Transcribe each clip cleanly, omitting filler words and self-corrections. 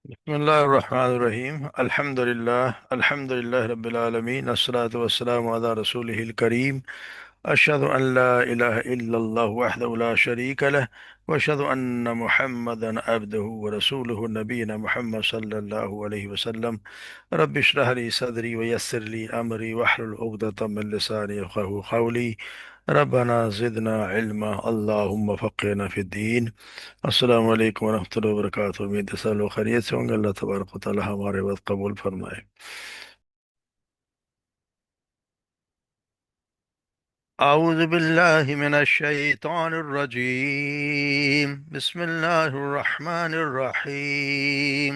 بسم الله الرحمن الرحيم الحمد لله رب العالمين الصلاة والسلام على رسوله الكريم أشهد أن لا إله إلا الله وحده لا شريك له وأشهد أن محمدا عبده ورسوله نبينا محمد صلى الله عليه وسلم رب اشرح لي صدري ويسر لي أمري واحلل عقدة من لساني يفقهوا قولي ربنا زدنا علما اللهم فقهنا في الدين۔ السلام علیکم ورحمۃ اللہ وبرکاتہ، امید ہے سب لوگ خیریت سے ہوں گے۔ اللہ تبارک و تعالی ہمارے وقت قبول فرمائے۔ اعوذ باللہ من الشیطان الرجیم، بسم اللہ الرحمن الرحیم۔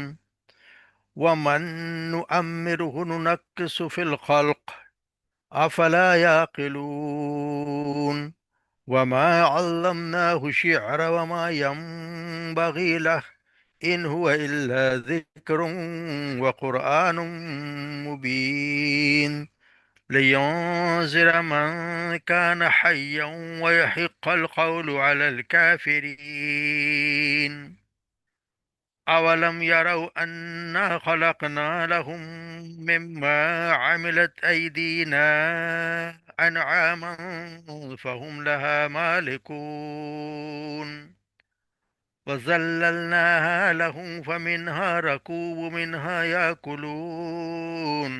ومن نؤمره ننکس فی الخلق افلا یعقلون وما علمناه الشعر وما ينبغي له إن هو إلا ذكر وقرآن مبين لينذر من كان حيا ويحق القول على الكافرين أولم يروا أنا خلقنا لهم مما عملت أيدينا أنعاما فهم لها مالكون وذللناها لهم فمنها ركوب منها يأكلون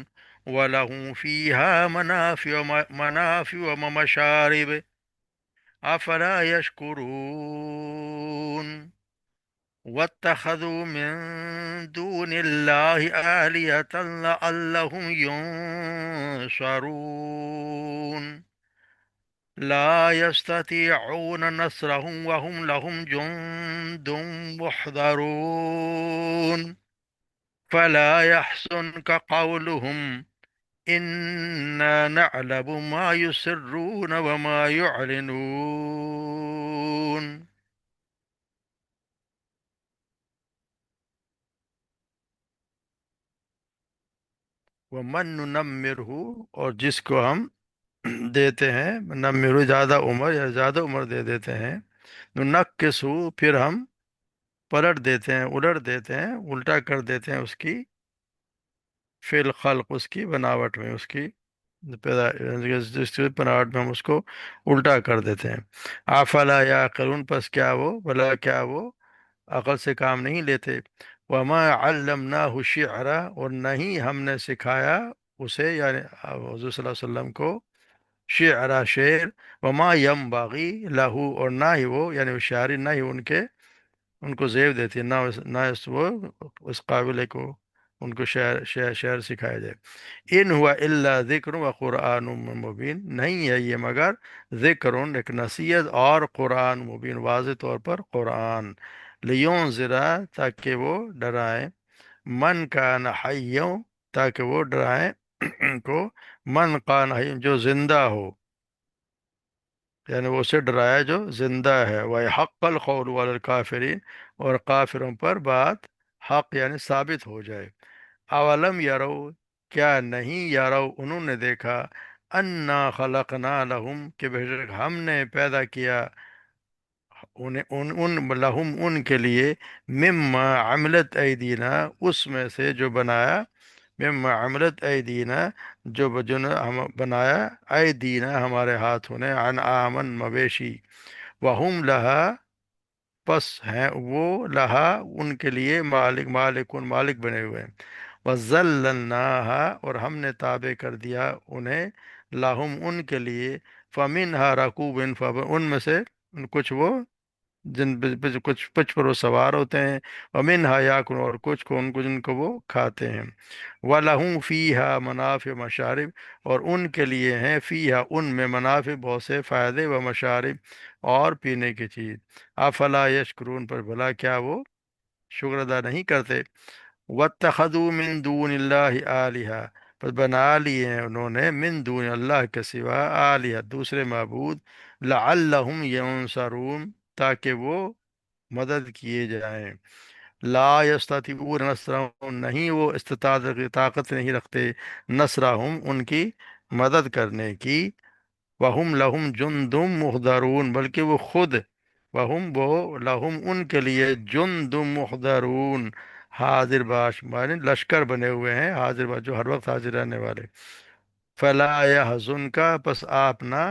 ولهم فيها منافع ومشارب أفلا يشكرون واتخذوا من دون الله آلهة لعلهم ينصرون لا يستطيعون نصرهم وهم لهم جند محضرون فلا يحزنك قولهم إنا نعلم ما يسرون وما يعلنون۔ ومن ننمرہ، اور جس کو ہم دیتے ہیں، نمرہ زیادہ عمر یا زیادہ عمر دے دیتے ہیں، ننکسو پھر ہم پلٹ دیتے ہیں، الٹ دیتے ہیں، الٹا کر دیتے ہیں اس کی، فی الخلق اس کی بناوٹ میں، اس کی پیدا جس کی بناوٹ میں ہم اس کو الٹا کر دیتے ہیں۔ افلا یعقلون، پس کیا وہ، بلا کیا وہ عقل سے کام نہیں لیتے۔ وما علمناہ الشعر، اور نہیں ہم نے سکھایا اسے، یعنی حضور صلی اللہ علیہ وسلم کو، شعر شعر، وما ینبغی لہو، اور نہ ہی وہ، یعنی وہ شاعری نہ ہی ان کو زیب دیتی ہے، نہ وہ اس قابل ہے کو ان کو شعر سکھایا جائے۔ ان ہوا الا ذکر و قرآن مبین، نہیں ہے یہ مگر ذکر، ایک نصیحت، اور قرآن مبین، واضح طور پر قرآن، لیون ذرا، تاکہ وہ ڈرائیں، من کان حیوں، تاکہ وہ ڈرائیں کو، من کان حی جو زندہ ہو، یعنی وہ اسے ڈرایا جو زندہ ہے، وَيَحَقَّ الْقَوْلُ عَلَى الْكَافِرِينَ، اور کافروں پر بات حق یعنی ثابت ہو جائے۔ اولم یرو، کیا نہیں، یرو انہوں نے دیکھا، انا خلقنا لہم، کہ بے شک ہم نے پیدا کیا انہیں، لہم ان کے لیے، مما عملت ایدینا، اس میں سے جو بنایا، مما عملت ایدینا، جو ہم بنایا، ایدینا ہمارے ہاتھوں نے، انعامن مویشی، وہم لہا، پس ہیں وہ، لہا ان کے لیے، مالکون مالک بنے ہوئے ہیں۔ وَذَلَّلْنَاهَا، اور ہم نے تابع کر دیا انہیں، لاہم ان کے لیے، فَمِنْهَا رَكُوبٍ، ان میں سے کچھ وہ کچھ پر وہ سوار ہوتے ہیں، وَمِنْهَا يَأْكُلُونَ، اور کچھ کو جن کو وہ کھاتے ہیں، وَلَهُمْ فِيهَا مَنَافِعُ مَشَارِب، اور ان کے لیے ہیں، فیہا ان میں، منافع بہت سے فائدے، و مشارب اور پینے کی چیز، افلا یشکرون، پر بھلا کیا وہ شکر ادا نہیں کرتے۔ وَاتَّخَذُوا مِن دُونِ اللَّهِ آلِهَةً، پس بنا لیے ہیں انہوں نے، من دون اللہ کے سوا، آلیہ دوسرے معبود، لعلہم ینصرون، تاکہ وہ مدد کیے جائیں۔ لا یستطیعون نصرہم، نہیں وہ استطاعت طاقت نہیں رکھتے، نصرہم ان کی مدد کرنے کی، وہم لہم جندم محضرون، بلکہ وہ خود، وہم وہ، لہم ان کے لیے، جندم محضرون، حاضر باش مانے لشکر بنے ہوئے ہیں، حاضر باش جو ہر وقت حاضر رہنے والے۔ فلا يحزن کا پس آپ نہ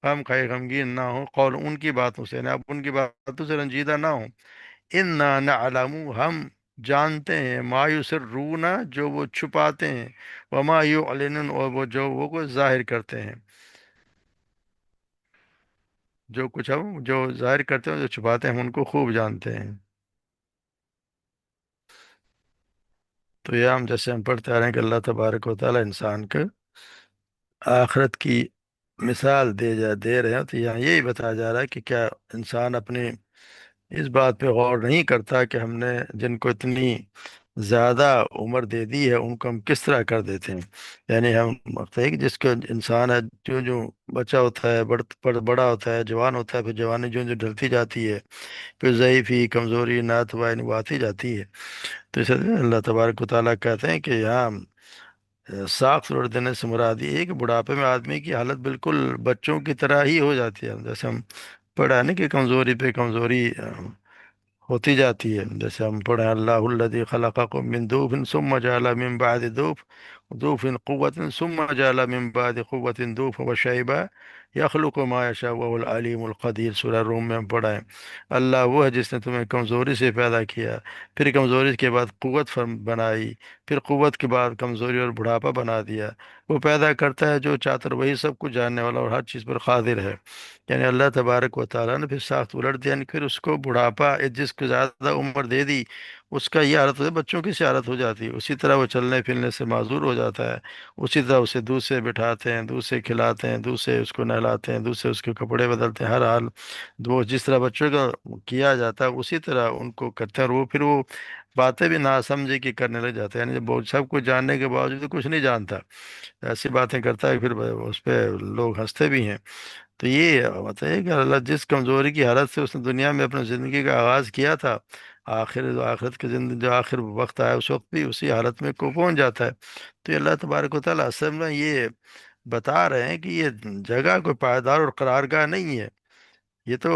غمگین نہ ہو، قول ان کی باتوں سے، یعنی آپ ان کی باتوں سے رنجیدہ نہ ہوں۔ انا نعلم ہم جانتے ہیں، ما یسرون جو وہ چھپاتے ہیں، وما یعلنون اور وہ جو وہ کو ظاہر کرتے ہیں، جو کچھ ہم جو ظاہر کرتے ہیں جو چھپاتے ہیں ہم ان کو خوب جانتے ہیں۔ تو یہ ہم جیسے ہم پڑھتے آ رہے ہیں کہ اللہ تبارک و تعالیٰ انسان کو آخرت کی مثال دے رہے ہیں، تو یہاں یہی بتایا جا رہا ہے کہ کیا انسان اپنی اس بات پہ غور نہیں کرتا کہ ہم نے جن کو اتنی زیادہ عمر دے دی ہے ان کو ہم کس طرح کر دیتے ہیں۔ یعنی ہم وقت ہے کہ جس کو انسان ہے جو جو بچہ ہوتا ہے بڑا ہوتا ہے جوان ہوتا ہے، پھر جوانی جو جو ڈھلتی جاتی ہے، پھر ضعیفی کمزوری ناتوانی وہ آتی جاتی ہے۔ تو اس لیے اللہ تبارک و تعالیٰ کہتے ہیں کہ یہاں ساخت صورت دینے سے مراد یہ ہے کہ بڑھاپے میں آدمی کی حالت بالکل بچوں کی طرح ہی ہو جاتی ہے، جیسے ہم پڑھا ہے نا کہ کمزوری پہ کمزوری ہوتی جاتی ہے۔ جیسے ہم پڑھیں اللہ الذی خلقکم من ضعف ثم جعل من بعد ضعف قوة ثم جعل من بعد قوة ضعفا وشیبا یخلق ما یشاء وهو العلیم القدیر، سورہ روم میں ہم پڑھا ہے اللہ وہ ہے جس نے تمہیں کمزوری سے پیدا کیا، پھر کمزوری کے بعد قوت بنائی، پھر قوت کے بعد کمزوری اور بڑھاپا بنا دیا۔ وہ پیدا کرتا ہے جو چاہتا ہے، وہی سب کچھ جاننے والا اور ہر چیز پر قادر ہے۔ یعنی اللہ تبارک و تعالیٰ نے پھر ساخت الٹ دیا، یعنی پھر اس کو بڑھاپا جس کو زیادہ عمر دے دی اس کا یہ حالت ہو جاتی ہے، بچوں کی سی حالت ہو جاتی ہے، اسی طرح وہ چلنے پھرنے سے معذور ہو جاتا ہے، اسی طرح اسے دودھ سے بٹھاتے ہیں، دودھ سے کھلاتے ہیں، دودھ سے اس کو نہلاتے ہیں، دودھ سے اس کے کپڑے بدلتے ہیں، ہر حال وہ جس طرح بچوں کا کیا جاتا ہے اسی طرح ان کو کرتے ہیں، اور وہ پھر وہ باتیں بھی نہ سمجھے کہ کرنے لگ جاتے ہیں، یعنی جب وہ سب کچھ جاننے کے باوجود کچھ نہیں جانتا، ایسی باتیں کرتا ہے، پھر اس پہ لوگ ہنستے بھی ہیں۔ تو یہ بتائیے کہ اللہ جس کمزوری کی حالت سے اس نے دنیا میں اپنی زندگی کا آغاز کیا تھا، آخرت کی زندگی جو آخر وقت آیا اس وقت بھی اسی حالت میں کو پہنچ جاتا ہے۔ تو یہ اللہ تبارک و تعالیٰ اصل میں یہ بتا رہے ہیں کہ یہ جگہ کوئی پائیدار اور قرارگاہ نہیں ہے، یہ تو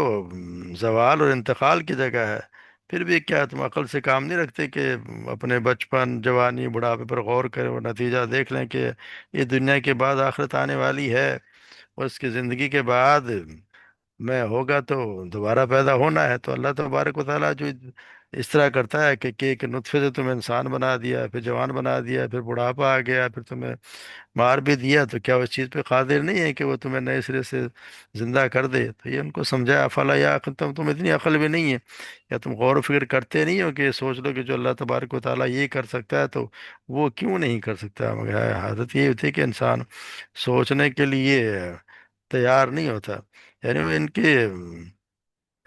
زوال اور انتقال کی جگہ ہے۔ پھر بھی کیا تم عقل سے کام نہیں رکھتے کہ اپنے بچپن جوانی بڑھاپے پر غور کریں اور نتیجہ دیکھ لیں کہ یہ دنیا کے بعد آخرت آنے والی ہے، اور اس کی زندگی کے بعد میں ہوگا تو دوبارہ پیدا ہونا ہے۔ تو اللہ تبارک و تعالیٰ جو اس طرح کرتا ہے کہ ایک نطفے سے تمہیں انسان بنا دیا، پھر جوان بنا دیا، پھر بڑھاپا آ گیا، پھر تمہیں مار بھی دیا، تو کیا اس چیز پہ قادر نہیں ہے کہ وہ تمہیں نئے سرے سے زندہ کر دے؟ تو یہ ان کو سمجھایا افلا یا عقل تم اتنی عقل بھی نہیں ہے، یا تم غور و فکر کرتے نہیں ہو کہ یہ سوچ لو کہ جو اللہ تبارک و تعالیٰ یہ کر سکتا ہے تو وہ کیوں نہیں کر سکتا؟ مگر حالت یہ ہوتی ہے کہ انسان سوچنے کے لیے تیار نہیں ہوتا۔ یعنی وہ ان کے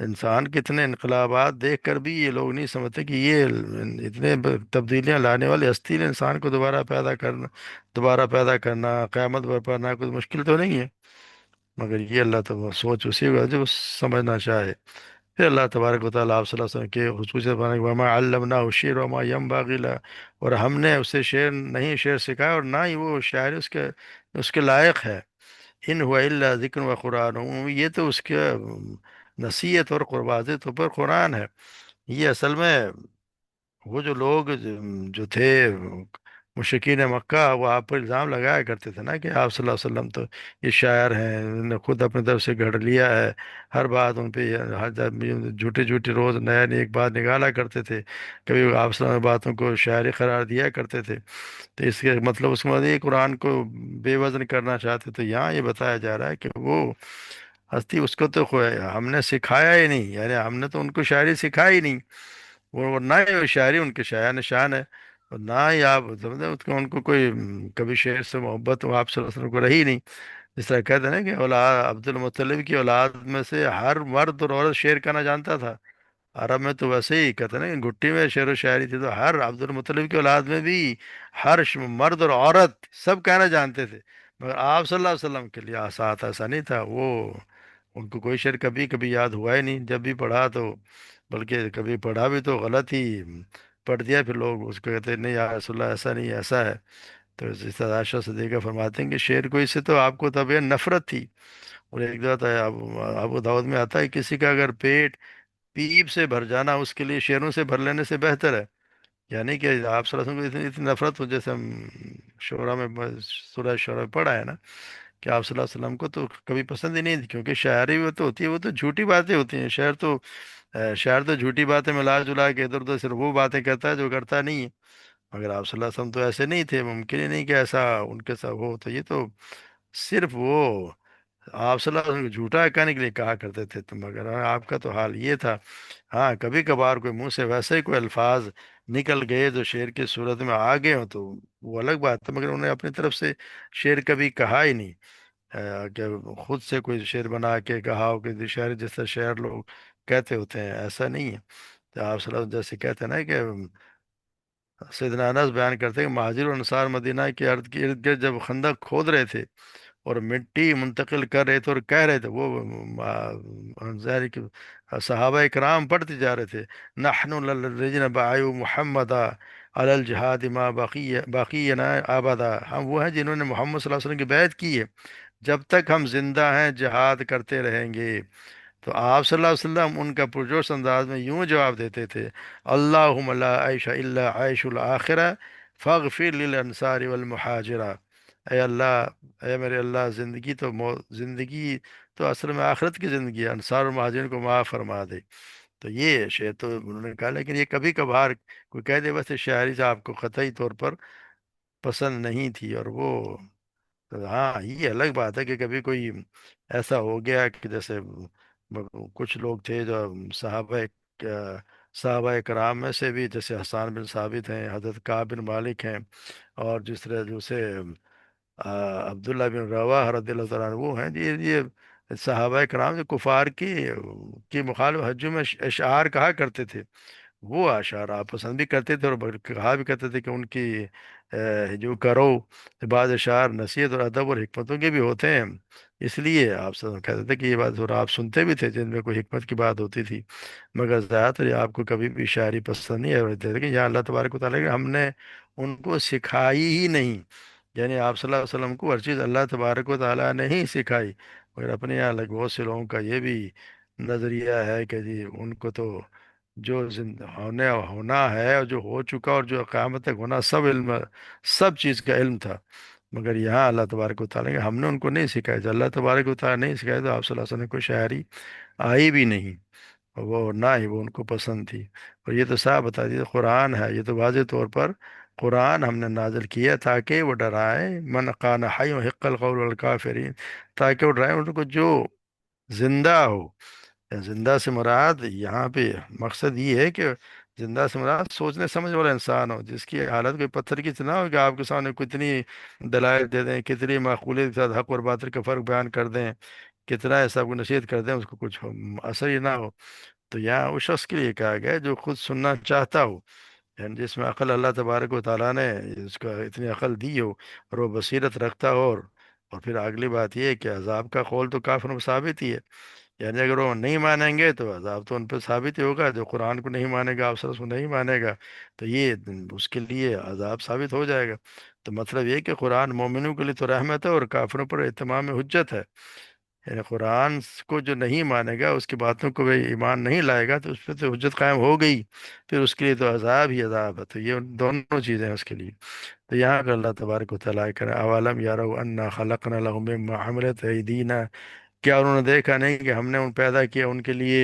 انسان کے اتنے انقلابات دیکھ کر بھی یہ لوگ نہیں سمجھتے کہ یہ اتنے تبدیلیاں لانے والے ہستی نے انسان کو دوبارہ پیدا کرنا قیامت برپا کرنا کچھ مشکل تو نہیں ہے، مگر یہ اللہ تو سوچ اسی کو ہے جو سمجھنا چاہے۔ پھر اللہ تبارک و تعالیٰ آپ صلی اللہ علیہ وسلم کے خصوصیت فرمانے کہ وما علمناه الشعر وما ينبغي له، اور ہم نے اسے شعر سکھایا اور نہ ہی وہ شاعر اس کے لائق ہے۔ ان ہوا الا ذکر و قرآن، یہ تو اس کے نصیحت اور واضح طور پر قرآن ہے۔ یہ اصل میں وہ جو لوگ جو تھے مشرکین مکہ، وہ آپ پر الزام لگایا کرتے تھے نا کہ آپ صلی اللہ علیہ وسلم تو یہ شاعر ہیں، انہوں نے خود اپنی طرف سے گھڑ لیا ہے، ہر بات ان پہ جھوٹے جھوٹے روز نیا نیا ایک بات نکالا کرتے تھے، کبھی آپ صلی اللہ علیہ وسلم باتوں کو شاعری قرار دیا کرتے تھے۔ تو اس کے مطلب اس کے بعد یہ قرآن کو بے وزن کرنا چاہتے، تو یہاں یہ بتایا جا رہا ہے کہ وہ ہستی اس کو تو ہم نے سکھایا ہی نہیں، یعنی ہم نے تو ان کو شاعری سکھائی نہیں، وہ نہ ہی وہ شاعری ان کے شاعر نشان ہے، اور نہ ہی آپ سمجھیں ان کو کوئی کبھی شعر سے محبت وہ آپ صلی اللہ علیہ وسلم کو رہی نہیں۔ جس طرح کہتے ہیں نا کہ اولاد عبد المطلب کی اولاد میں سے ہر مرد اور عورت شعر کہنا جانتا تھا۔ عرب میں تو ویسے ہی کہتے ہیں نا کہ گٹی میں شعر و شاعری تھی، تو ہر عبد المطلب کی اولاد میں بھی ہر مرد اور عورت سب کہنا جانتے تھے، مگر آپ صلی اللہ علیہ وسلم کے لیے آسات ایسا نہیں تھا، وہ ان کو کوئی شعر کبھی کبھی یاد ہوا ہی نہیں، جب بھی پڑھا تو بلکہ کبھی پڑھا بھی تو غلط ہی پڑھ دیا، پھر لوگ اس کو کہتے ہیں نہیں یا رسول اللہ ایسا نہیں ایسا ہے۔ تو اس طرح عائشہ صدیقہ فرماتے ہیں کہ شعر کو اس سے تو آپ کو تب یہ نفرت تھی۔ اور ایک دفعہ ابو داؤد میں آتا ہے کسی کا اگر پیٹ پیپ سے بھر جانا اس کے لیے شعروں سے بھر لینے سے بہتر ہے، یعنی کہ آپ صلی اللہ علیہ وسلم کو اتنی اتنی نفرت ہو، جیسے ہم شورہ میں سورہ شورہ میں پڑھا ہے نا، کہ آپ صلی اللہ علیہ وسلم کو تو کبھی پسند ہی نہیں تھی، کیونکہ شاعری وہ تو ہوتی ہے، وہ تو جھوٹی باتیں ہوتی ہیں، شاعر تو جھوٹی باتیں ملا جلا کے ادھر ادھر صرف وہ باتیں کرتا ہے جو کرتا نہیں ہے، مگر آپ صلی اللہ علیہ وسلم تو ایسے نہیں تھے، ممکن ہی نہیں کہ ایسا ان کے ساتھ ہو، تو یہ تو صرف وہ آپ صلی اللہ علیہ وسلم کو جھوٹا کہنے کے لیے کہا کرتے تھے، تو مگر آپ کا تو حال یہ تھا۔ ہاں کبھی کبھار کوئی منہ سے ویسے ہی کوئی الفاظ نکل گئے جو شعر کی صورت میں آ گئے ہوں تو وہ الگ بات ہے، مگر انہوں نے اپنی طرف سے شعر کبھی کہا ہی نہیں، کہ خود سے کوئی شعر بنا کے کہا ہو کہ شعر جس طرح شعر لوگ کہتے ہوتے ہیں، ایسا نہیں ہے۔ تو آپ صلی اللہ علیہ وسلم جیسے کہتے ہیں نا کہ سیدنا انس بیان کرتے ہیں کہ مہاجر و انصار مدینہ کے ارد گرد جب خندق کھود رہے تھے اور مٹی منتقل کر رہے تھے اور کہہ رہے تھے، وہ ظاہر ہے کہ صحابہ کرام پڑھتے جا رہے تھے، نحن الذین باعوا محمد علی الجہاد ما باقینا ابدا، ہم وہ ہیں جنہوں نے محمد صلی اللہ علیہ وسلم کی بیعت کی ہے، جب تک ہم زندہ ہیں جہاد کرتے رہیں گے۔ تو آپ صلی اللہ علیہ وسلم ان کا پرجوش انداز میں یوں جواب دیتے تھے، اللہم لا عیش الا عیش الآخرہ فاغفر للانصار والمہاجرہ، اے اللہ، اے میرے اللہ، زندگی تو اصل میں آخرت کی زندگی ہے، انصار اور مہاجرین کو معاف فرما دے۔ تو یہ شعر تو انہوں نے کہا، لیکن یہ کبھی کبھار کوئی کہہ دے بس، شاعری سے آپ کو قطعی طور پر پسند نہیں تھی، اور وہ تو ہاں یہ الگ بات ہے کہ کبھی کوئی ایسا ہو گیا کہ جیسے کچھ لوگ تھے جو صحابہ کرام میں سے بھی، جیسے حسان بن ثابت ہیں، حضرت کعب بن مالک ہیں، اور جس طرح دوسرے عبداللہ بن رواحہ رضی اللہ تعالیٰ عنہ، وہ ہیں جی، یہ صحابہ کرام جو کفار کی مخالف حجوں میں اشعار کہا کرتے تھے، وہ اشعار آپ پسند بھی کرتے تھے، اور کہا بھی کرتے تھے کہ ان کی جو کرو بعض اشعار نصیحت اور ادب اور حکمتوں کے بھی ہوتے ہیں، اس لیے آپ سے کہتے تھے کہ یہ بات، اور آپ سنتے بھی تھے جن میں کوئی حکمت کی بات ہوتی تھی، مگر زیادہ تر یہ آپ کو کبھی بھی شاعری پسند نہیں ہے، لیکن یہاں اللہ تبارک و تعالیٰ کہ ہم نے ان کو سکھائی ہی نہیں، یعنی آپ صلی اللہ علیہ وسلم کو ہر چیز اللہ تبارک و تعالیٰ نے ہی سکھائی، مگر اپنے یہاں لگ بہت سے لوگوں کا یہ بھی نظریہ ہے کہ جی ان کو تو جو ہونا ہے اور جو ہو چکا اور جو قیامت تک ہونا سب علم، سب چیز کا علم تھا، مگر یہاں اللہ تبارک و تعالیٰ کہ ہم نے ان کو نہیں سکھایا، جو اللہ تبارک و تعالیٰ نہیں سکھایا، تو آپ صلی اللہ علیہ وسلم کو شاعری آئی بھی نہیں، اور وہ نہ ہی وہ ان کو پسند تھی۔ اور یہ تو صاحب بتا دیجیے قرآن ہے، یہ تو واضح طور پر قرآن ہم نے نازل کیا تاکہ وہ ڈرائے من کان حی وحق القول الکافرین، تاکہ وہ ڈرائے ان کو جو زندہ ہو، زندہ سے مراد یہاں پہ مقصد یہ ہے کہ زندہ سے مراد سوچنے سمجھ والا انسان ہو، جس کی حالت کوئی پتھر کی طرح ہو، کہ آپ کے سامنے کتنی دلائل دے دیں، کتنی معقولیت کے ساتھ حق اور باطل کا فرق بیان کر دیں، کتنا ایسا کو نصیحت کر دیں، اس کو کچھ اثر ہی نہ ہو۔ تو یہاں اس شخص کے لیے کہا گیا ہے جو خود سننا چاہتا ہو، یعنی جس میں عقل اللہ تبارک و تعالیٰ نے اس کا اتنی عقل دی ہو، اور وہ بصیرت رکھتا ہو، اور پھر اگلی بات یہ ہے کہ عذاب کا قول تو کافروں میں ثابت ہی ہے، یعنی اگر وہ نہیں مانیں گے تو عذاب تو ان پہ ثابت ہی ہوگا، جو قرآن کو نہیں مانے گا، آپ صلی اللہ علیہ وسلم کو نہیں مانے گا، تو یہ اس کے لیے عذاب ثابت ہو جائے گا۔ تو مطلب یہ کہ قرآن مومنوں کے لیے تو رحمت ہے اور کافروں پر اتمام حجت ہے، یعنی قرآن کو جو نہیں مانے گا، اس کی باتوں کو وہ ایمان نہیں لائے گا، تو اس پہ تو حجت قائم ہو گئی، پھر اس کے لیے تو عذاب ہی عذاب ہے، تو یہ دونوں چیزیں ہیں اس کے لیے۔ تو یہاں پہ اللہ تبارک و تعالیٰ کرے اولم یروا انا خلقنا لهم مما عملت ایدینا، کیا انہوں نے دیکھا نہیں کہ ہم نے ان پیدا کیا ان کے لیے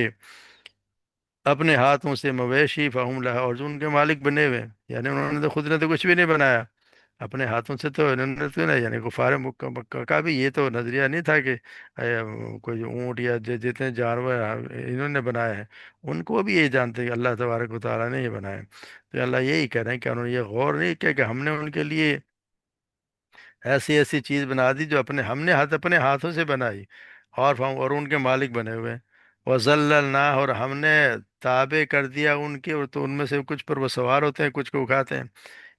اپنے ہاتھوں سے مویشی فہم لہا، اور جو ان کے مالک بنے ہوئے ہیں، یعنی انہوں نے تو خود نے تو کچھ بھی نہیں بنایا اپنے ہاتھوں سے، تو انہوں نے تو نہیں، یعنی کفار مکہ کا بھی یہ تو نظریہ نہیں تھا کہ کوئی اونٹ یا جتنے جانور انہوں نے بنائے ہیں، ان کو بھی یہی جانتے ہیں کہ اللہ تبارک و تعالیٰ نے ہی بنائے۔ تو اللہ یہی کہہ رہے ہیں کہ انہوں نے یہ غور نہیں کیا کہ ہم نے ان کے لیے ایسی ایسی چیز بنا دی جو اپنے ہاتھوں سے بنائی، اور ان کے مالک بنے ہوئے ہیں، وَذَلَّلْنَا، اور ہم نے تابع کر دیا ان کے، اور تو ان میں سے کچھ پر وہ سوار ہوتے ہیں، کچھ کو کھاتے ہیں،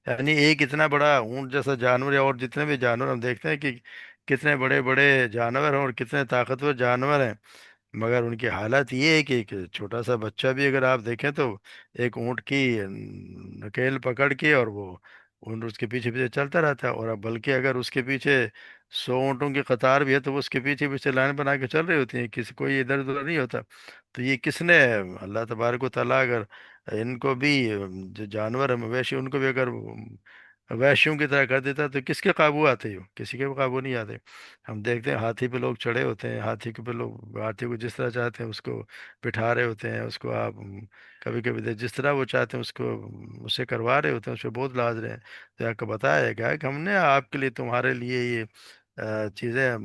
یعنی ایک اتنا بڑا اونٹ جیسا جانور ہے، اور جتنے بھی جانور ہم دیکھتے ہیں کہ کتنے بڑے بڑے جانور ہیں اور کتنے طاقتور جانور ہیں، مگر ان کی حالت یہ ہے کہ ایک چھوٹا سا بچہ بھی اگر آپ دیکھیں تو ایک اونٹ کی نکیل پکڑ کے، اور وہ اونٹ اس کے پیچھے پیچھے چلتا رہتا ہے، اور اب بلکہ اگر اس کے پیچھے 100 اونٹوں کی قطار بھی ہے تو وہ اس کے پیچھے پیچھے لائن بنا کے چل رہی ہوتی ہیں، کسی کوئی ادھر ادھر نہیں ہوتا۔ تو یہ کس نے، اللہ تبارک و تعالیٰ اگر ان کو بھی جو جانور ہیں مویشی ان کو بھی اگر وحشیوں کی طرح کر دیتا تو کس کے قابو آتے ہو؟ کسی کے قابو نہیں آتے۔ ہم دیکھتے ہیں ہاتھی پہ لوگ چڑھے ہوتے ہیں، ہاتھی کے پہ لوگ ہاتھی کو جس طرح چاہتے ہیں اس کو بٹھا رہے ہوتے ہیں، اس کو آپ کبھی کبھی جس طرح وہ چاہتے ہیں اس کو اسے کروا رہے ہوتے ہیں، اس پہ بہت لاز رہے ہیں۔ تو آپ کو بتایا گیا کہ ہم نے آپ کے لیے تمہارے لیے یہ چیزیں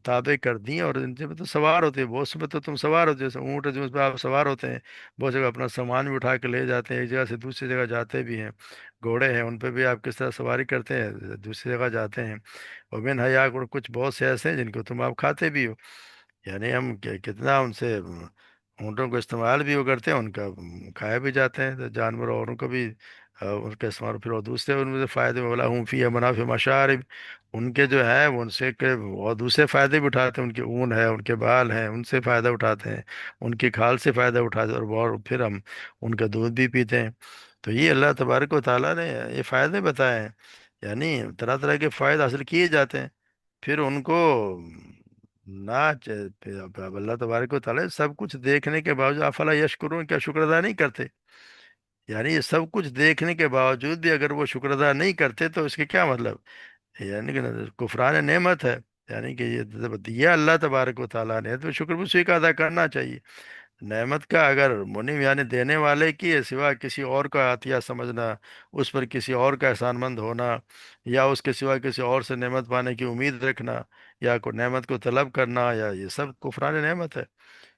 تابع کر دی ہیں، اور ان سے تو سوار ہوتے ہیں، بہت سے پہ تو تم سوار ہوتے ہو، جیسے اونٹ ہے جو اس پہ آپ سوار ہوتے ہیں، بہت جگہ اپنا سامان بھی اٹھا کے لے جاتے ہیں، ایک جگہ سے دوسری جگہ جاتے بھی ہیں۔ گھوڑے ہیں ان پہ بھی آپ کس طرح سواری کرتے ہیں، دوسری جگہ جاتے ہیں۔ اور بن حیا اور کچھ بہت سے ایسے ہیں جن کو تم آپ کھاتے بھی ہو۔ یعنی ہم کتنا ان سے اونٹوں کو استعمال بھی وہ کرتے ہیں، ان کا کھایا بھی جاتے ہیں، تو جانور اوروں کو بھی ان کا استعمال، پھر اور دوسرے ان میں سے فائدے والا ہوں فی منافع مشارب، ان کے جو ہے وہ ان سے اور دوسرے فائدے بھی اٹھاتے ہیں، ان کے اون ہے، ان کے بال ہیں، ان سے فائدہ اٹھاتے ہیں، ان کی کھال سے فائدہ اٹھاتے ہیں، اور پھر ہم ان کا دودھ بھی پیتے ہیں۔ تو یہ اللہ تبارک و تعالیٰ نے یہ فائدے بتائے ہیں، یعنی طرح طرح کے فائدے حاصل کیے جاتے ہیں، پھر ان کو نہ پھر اب اللہ تبارک و تعالیٰ سب کچھ دیکھنے کے باوجود افلا یشکرون، کیا شکر ادا نہیں کرتے؟ یعنی یہ سب کچھ دیکھنے کے باوجود بھی اگر وہ شکر ادا نہیں کرتے تو اس کے کیا مطلب؟ یعنی کہ کفران نعمت ہے، یعنی کہ یہ جب دیا اللہ تبارک و تعالیٰ نے تو شکر بھی اسی کا ادا کرنا چاہیے۔ نعمت کا اگر منعم یعنی دینے والے کی ہے سوا کسی اور کا عطیہ سمجھنا، اس پر کسی اور کا احسان مند ہونا، یا اس کے سوا کسی اور سے نعمت پانے کی امید رکھنا، یا کوئی نعمت کو طلب کرنا، یا یہ سب کفران نعمت ہے۔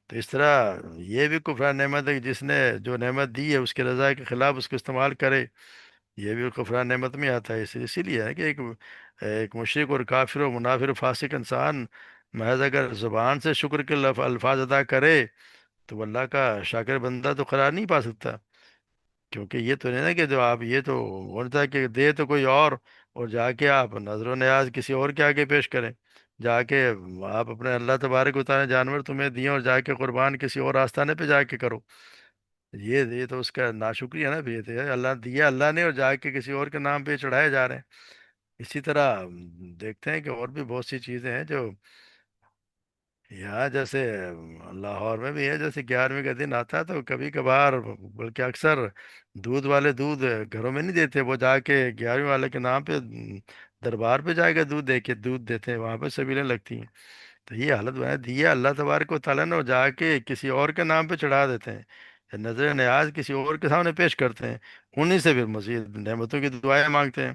تو اس طرح یہ بھی کفران نعمت ہے کہ جس نے جو نعمت دی ہے اس کے رضا کے خلاف اس کو استعمال کرے، یہ بھی کفران نعمت میں آتا ہے۔ اسی لیے ہے کہ ایک مشرک اور کافر و منافر و فاسق انسان محض اگر زبان سے شکر کے الفاظ ادا کرے تو وہ اللہ کا شاکر بندہ تو قرار نہیں پا سکتا، کیونکہ یہ تو نہیں نا کہ جو آپ یہ تو ہوتا ہے کہ دے تو کوئی اور جا کے آپ نظر و نیاز کسی اور کے آگے پیش کریں، جا کے آپ اپنے اللہ تبارک و تعالی جانور تمہیں دیے اور جا کے قربان کسی اور آستانے پہ جا کے کرو، یہ تو اس کا ناشکری ہے نا، پھر یہ تو ہے اللہ دیا اللہ نے اور جا کے کسی اور کے نام پہ چڑھائے جا رہے ہیں۔ اسی طرح دیکھتے ہیں کہ اور بھی بہت سی چیزیں ہیں جو یہاں جیسے لاہور میں بھی ہے، جیسے 11ویں کا دن آتا ہے تو کبھی کبھار بلکہ اکثر دودھ والے دودھ گھروں میں نہیں دیتے، وہ جا کے 11ویں والے کے نام پہ دربار پہ جا کے دودھ دے کے دودھ دیتے ہیں، وہاں پہ سبیلیں لگتی ہیں۔ تو یہ حالت بنا دی ہے اللہ تبارک و تعالیٰ نے، وہ جا کے کسی اور کے نام پہ چڑھا دیتے ہیں، نظر نیاز کسی اور کے سامنے پیش کرتے ہیں، انہیں سے پھر مزید نعمتوں کی دعائیں مانگتے ہیں،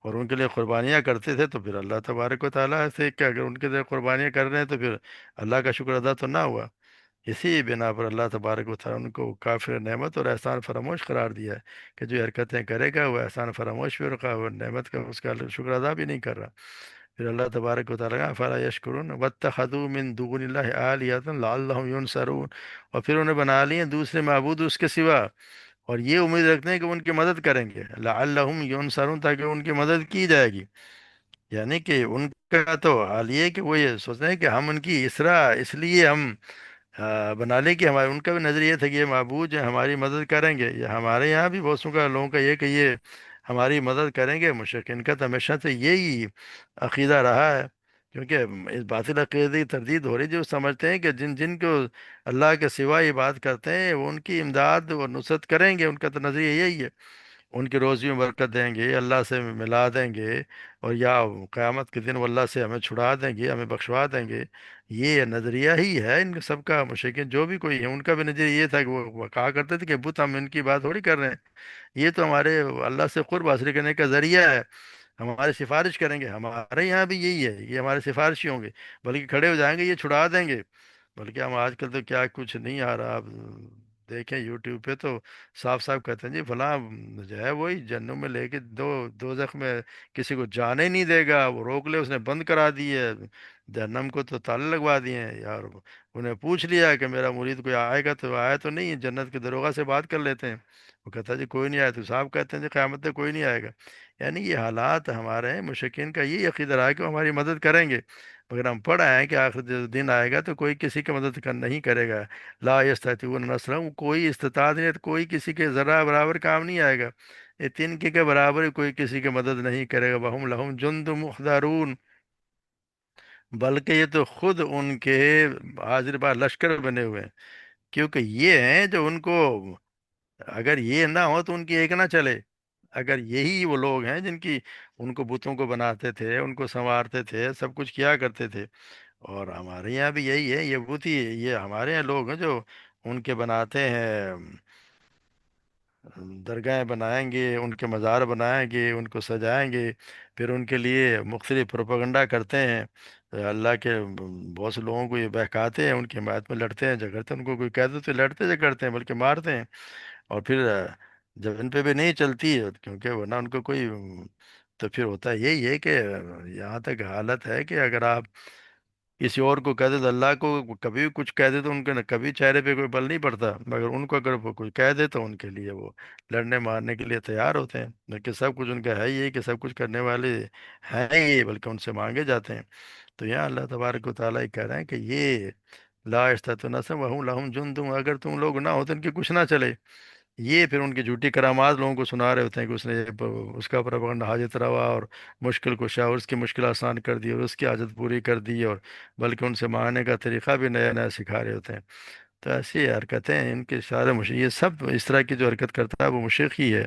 اور ان کے لیے قربانیاں کرتے تھے، تو پھر اللہ تبارک و تعالیٰ سے کہ اگر ان کے لیے قربانیاں کر رہے ہیں تو پھر اللہ کا شکر ادا تو نہ ہوا۔ اسی بنا پر اللہ تبارک و تعالیٰ ان کو کافر نعمت اور احسان فراموش قرار دیا ہے کہ جو حرکتیں کرے گا وہ احسان فراموش بھی رکھا، وہ نعمت کا اس کا شکر ادا بھی نہیں کر رہا۔ پھر اللہ تبارک و تعالیٰ فلا یشکرون واتخذوا من دون اللہ آلیۃ لعلہم ینصرون، اور پھر انہیں بنا لیے دوسرے معبود اس کے سوا، اور یہ امید رکھتے ہیں کہ وہ ان کی مدد کریں گے، لعلہم ینصرون، تاکہ ان کی مدد کی جائے گی۔ یعنی کہ ان کا تو حال یہ ہے کہ وہ یہ سوچتے ہیں کہ ہم ان کی اسرا اس لیے ہم بنا لیں کہ ہمارے ان کا بھی نظریہ تھا کہ یہ معبود جو ہماری مدد کریں گے، یہ ہمارے یہاں بھی بہت سو کا لوگوں کا یہ کہ یہ ہماری مدد کریں گے، مشرکین کا تو ہمیشہ سے یہی عقیدہ رہا ہے، کیونکہ اس باطل عقیدے کی تردید ہو رہی جو سمجھتے ہیں کہ جن جن کو اللہ کے سوا یہ بات کرتے ہیں وہ ان کی امداد اور نصرت کریں گے، ان کا تو نظریہ یہی ہے، ان کی روزی میں برکت دیں گے، اللہ سے ملا دیں گے، اور یا قیامت کے دن وہ اللہ سے ہمیں چھڑا دیں گے، ہمیں بخشوا دیں گے۔ یہ نظریہ ہی ہے ان سب کا، مشرکین جو بھی کوئی ہے ان کا بھی نظریہ یہ تھا کہ وہ کہا کرتے تھے کہ بت ہم ان کی بات تھوڑی کر رہے ہیں، یہ تو ہمارے اللہ سے قرب حاصل کرنے کا ذریعہ ہے، ہماری سفارش کریں گے، ہمارے یہاں بھی یہی ہے، یہ ہمارے سفارشی ہوں گے، بلکہ کھڑے ہو جائیں گے، یہ چھڑا دیں گے۔ بلکہ ہم آج کل تو کیا کچھ نہیں آ رہا، آپ دیکھیں یوٹیوب پہ تو صاف صاف کہتے ہیں جی فلاں جو ہے وہی جنوں میں لے کے دوزخ میں کسی کو جانے نہیں دے گا، وہ روک لے اس نے بند کرا دی ہے، جہنم کو تو تالے لگوا دیے ہیں یار، انہیں پوچھ لیا کہ میرا مرید کوئی آئے گا تو آیا تو نہیں ہے، جنت کے دروغہ سے بات کر لیتے ہیں، وہ کہتا ہے جی کوئی نہیں آیا، تو صاحب کہتے ہیں جی قیامت تک کوئی نہیں آئے گا۔ یعنی یہ حالات ہمارے ہیں، مشرکین کا یہ عقیدہ رہا ہے کہ وہ ہماری مدد کریں گے، مگر ہم پڑھ آئے ہیں کہ آخر جو دن آئے گا تو کوئی کسی کی مدد نہیں کرے گا، لا یستطیعون نصرہ، کوئی استطاعت نہیں ہے، کوئی کسی کے ذرہ برابر کام نہیں آئے گا، یہ تن کے برابر ہی کوئی کسی کی مدد نہیں کرے گا، وہم لہم جند محضرون، بلکہ یہ تو خود ان کے حاضر بار لشکر بنے ہوئے ہیں، کیونکہ یہ ہیں جو ان کو اگر یہ نہ ہو تو ان کی ایک نہ چلے. اگر یہی وہ لوگ ہیں جن کی ان کو بتوں کو بناتے تھے، ان کو سنوارتے تھے، سب کچھ کیا کرتے تھے. اور ہمارے یہاں بھی یہی ہے، یہ بت ہی یہ ہمارے یہاں لوگ ہیں جو ان کے بناتے ہیں، درگاہیں بنائیں گے، ان کے مزار بنائیں گے، ان کو سجائیں گے، پھر ان کے لیے مختلف پروپیگنڈا کرتے ہیں. اللہ کے بہت سے لوگوں کو یہ بہکاتے ہیں، ان کی حمایت میں لڑتے ہیں جھگڑتے ہیں، ان کو کوئی کہتے تو لڑتے جھگڑتے ہیں بلکہ مارتے ہیں. اور پھر جب ان پہ بھی نہیں چلتی ہے، کیونکہ ورنہ ان کو کوئی تو پھر ہوتا یہی ہے کہ یہاں تک حالت ہے کہ اگر آپ کسی اور کو کہہ دے تو اللہ کو کبھی بھی کچھ کہہ دے تو ان کے کبھی چہرے پہ کوئی بل نہیں پڑتا، مگر ان کو اگر وہ کوئی کہہ دے تو ان کے لیے وہ لڑنے مارنے کے لیے تیار ہوتے ہیں. لیکن سب کچھ ان کا ہے یہ کہ سب کچھ کرنے والے ہیں یہ، بلکہ ان سے مانگے جاتے ہیں. تو یہاں اللہ تبارک و تعالیٰ ہی کہہ رہے ہیں کہ یہ لا یستطیعون وہم لہم جندٌ، اگر تم لوگ نہ ہو تو ان کی کچھ نہ چلے. یہ پھر ان کی جھوٹی کرامات لوگوں کو سنا رہے ہوتے ہیں کہ اس نے اس کا پروپگنڈ حاجت روا اور مشکل کشا، اور اس کی مشکل آسان کر دی اور اس کی حاجت پوری کر دی، اور بلکہ ان سے مانگنے کا طریقہ بھی نیا نیا سکھا رہے ہوتے ہیں. تو ایسی حرکتیں ان کے سارے یہ سب اس طرح کی جو حرکت کرتا ہے وہ مشرک ہی ہے.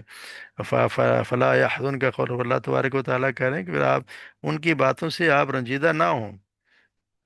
فلا يحزن کا قول اللہ تبارک و تعالیٰ کہہ رہے ہیں کہ پھر آپ ان کی باتوں سے آپ رنجیدہ نہ ہوں.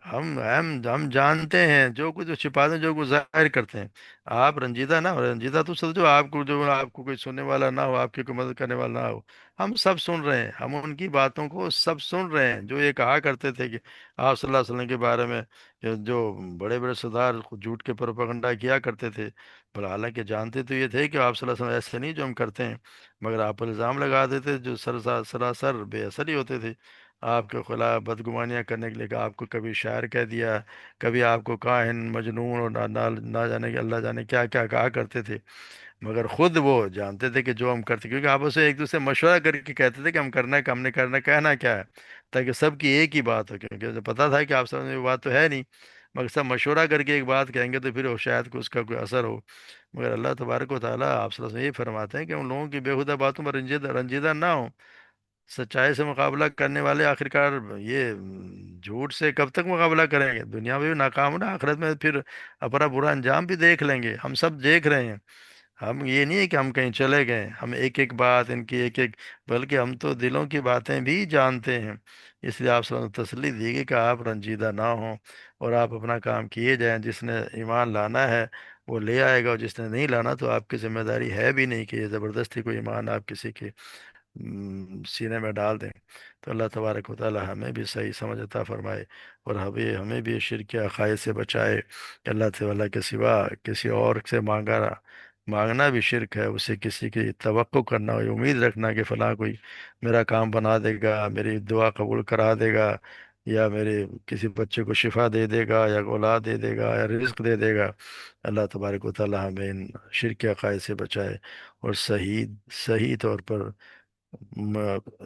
ہم جانتے ہیں جو کچھ وہ چھپاتے ہیں، جو کچھ ظاہر کرتے ہیں. آپ رنجیدہ نہ ہو، رنجیدہ تو سمجھو آپ کو جو آپ کو کوئی سننے والا نہ ہو، آپ کی کوئی مدد کرنے والا نہ ہو. ہم سب سن رہے ہیں، ہم ان کی باتوں کو سب سن رہے ہیں جو یہ کہا کرتے تھے کہ آپ صلی اللہ علیہ وسلم کے بارے میں، جو بڑے بڑے سردار خود جھوٹ کے پروپگنڈا کیا کرتے تھے. پر حالانکہ جانتے تو یہ تھے کہ آپ صلی اللہ علیہ وسلم ایسے نہیں جو ہم کرتے ہیں، مگر آپ پر الزام لگا دیتے جو سراسر بے اثر ہی ہوتے تھے. آپ کے خلاف بدگمانیاں کرنے کے لیے کہ آپ کو کبھی شاعر کہہ دیا، کبھی آپ کو کاہن مجنون اور نہ جانے کہ اللہ جانے کیا کیا کہا کرتے تھے. مگر خود وہ جانتے تھے کہ جو ہم کرتے، کیونکہ آپس میں ایک دوسرے سے مشورہ کر کے کہتے تھے کہ ہم کرنا ہے کہ ہم نے کرنا ہے، کہنا کیا ہے، تاکہ سب کی ایک ہی بات ہو. کیونکہ اسے پتا تھا کہ آپ سب میں وہ بات تو ہے نہیں، مگر سب مشورہ کر کے ایک بات کہیں گے تو پھر وہ شاید کو اس کا کوئی اثر ہو. مگر اللہ تبارک و تعالیٰ آپ صلی اللہ علیہ وسلم یہ فرماتے ہیں کہ ان لوگوں کی بےہودہ باتوں میں رنجیدہ رنجیدہ نہ ہوں. سچائی سے مقابلہ کرنے والے آخرکار یہ جھوٹ سے کب تک مقابلہ کریں گے؟ دنیا میں بھی ناکام ہونا، آخرت میں پھر اپنا برا انجام بھی دیکھ لیں گے. ہم سب دیکھ رہے ہیں. ہم یہ نہیں ہے کہ ہم کہیں چلے گئے، ہم ایک ایک بات ان کی ایک ایک، بلکہ ہم تو دلوں کی باتیں بھی جانتے ہیں. اس لیے آپ سے تسلی دی گئی کہ آپ رنجیدہ نہ ہوں اور آپ اپنا کام کیے جائیں. جس نے ایمان لانا ہے وہ لے آئے گا، اور جس نے نہیں لانا تو آپ کی ذمہ داری ہے بھی نہیں کہ یہ زبردستی کوئی ایمان آپ کسی کے سینے میں ڈال دیں. تو اللہ تبارک و تعالی ہمیں بھی صحیح سمجھ عطا فرمائے، اور ہمیں بھی شرک عقائد سے بچائے کہ اللہ تعالیٰ کے سوا کسی اور سے مانگنا بھی شرک ہے. اسے کسی کی توقع کرنا، امید رکھنا کہ فلاں کوئی میرا کام بنا دے گا، میری دعا قبول کرا دے گا، یا میرے کسی بچے کو شفا دے دے گا، یا اولاد دے دے گا، یا رزق دے دے گا. اللہ تبارک و تعالی ہمیں ان شرک عقائد سے بچائے، اور صحیح صحیح طور پر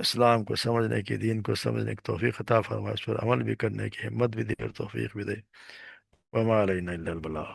اسلام کو سمجھنے کی، دین کو سمجھنے کی توفیق عطا فرمائے، اس پر عمل بھی کرنے کی ہمت بھی دے اور توفیق بھی دے. وما علینا الا البلاغ.